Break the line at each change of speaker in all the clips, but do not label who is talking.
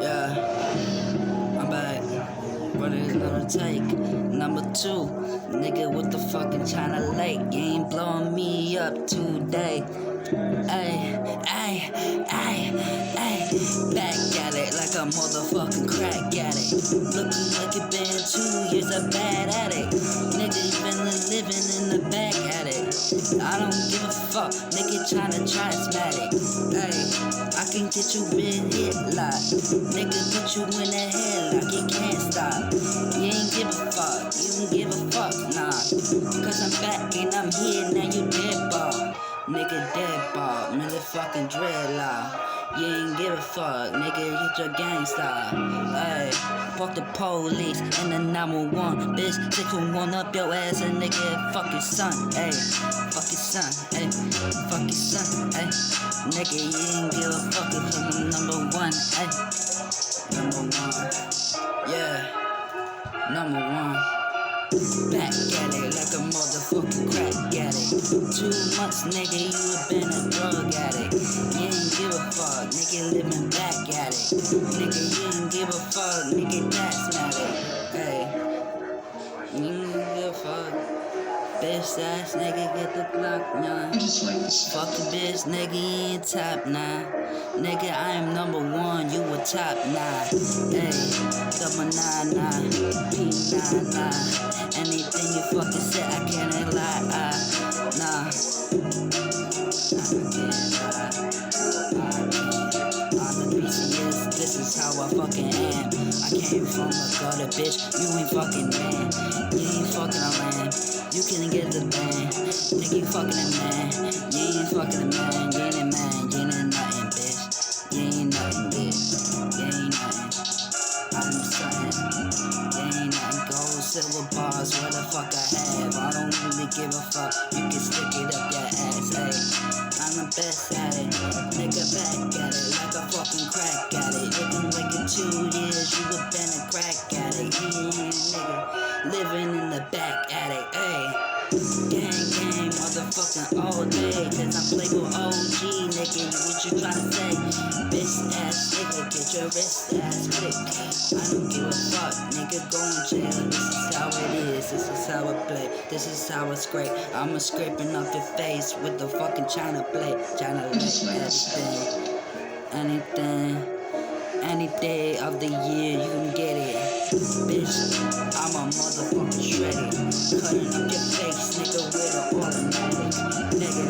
Yeah, I'm back. What it's gonna take? Number 2, nigga, what the fucking China Lake? You ain't blowing me up today. Ay, ay, ay, ay. Back at it like a motherfucking crack addict. Looking like it been 2 years a bad addict. Nigga, you been living in the back at it. I don't give a fuck, nigga tryna try asthmatic. Ay, I can get you in hit lot. Nigga put you in the headlock, you can't stop. You ain't give a fuck, you don't give a fuck, nah. Cause I'm back and I'm here, now you dead ball. Nigga dead ball, motherfucking dreadlock. You ain't give a fuck, nigga, get your gangsta. Ay, fuck the police and the 911. Bitch, take one up your ass and nigga, fuck your son, ay. Fuck your son, ay. Fuck your son, ay. Nigga, you ain't give a fuck if I'm number 1, ay. Number 1, yeah, number 1. Back at it like a motherfucking crack addict. 2 months, nigga, you been a drug addict. You ain't give a fuck, nigga, living back at it. Nigga, you ain't give a fuck, nigga, that's not it. Hey, you ain't give a fuck. Bitch ass nigga, get the Glock, nah. Fuck the bitch, nigga, you ain't top, nah. Nigga, I am number 1, you a top, nah. Hey, double 9, nah. P9, nah. Anything you fucking say, I can't lie, nah. This is how I fucking am. I came from a gutter, bitch. You ain't fucking man. You ain't fucking a man. You can get the band. Nigga, you fucking a man. You ain't fucking a man. You ain't a man. You ain't nothing, bitch. You ain't nothing, bitch. You ain't nothing. I'm something. You ain't nothing. Gold, silver bars, what the fuck I have. I don't really give a fuck. You can stick it up your ass, hey. I'm the best at it. Nigga, back at it like a fucking crack at it. Looking like in 2 years, you have been a crack addict. Yeah, nigga, living in the back attic, ayy. Gang, gang, motherfucking all day. Cause I play with OG, nigga. What you tryna say? Bitch ass nigga, get your wrist ass quick. I don't give a fuck, nigga, go in jail. This is how it is, this is how I play. This is how I scrape. I'm scraping off your face with the fucking China blade. China blade, anything. Any day of the year, you can get it. Bitch, I'm a motherfucking shredder. Cutting up your face, nigga, with an automatic. Nigga.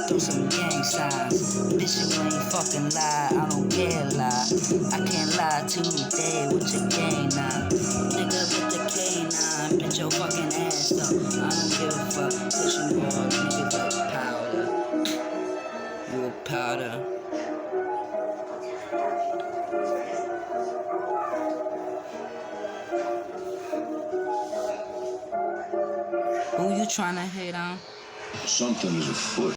Throw some gang signs. Bitch, you ain't fucking lie. I don't care lie. I can't lie today with your gang now. Nigga, with the K9, bitch, your fucking ass up. I don't give a fuck. Cause you all niggas like powder. You a powder. Who you tryna hate on?
Something is afoot.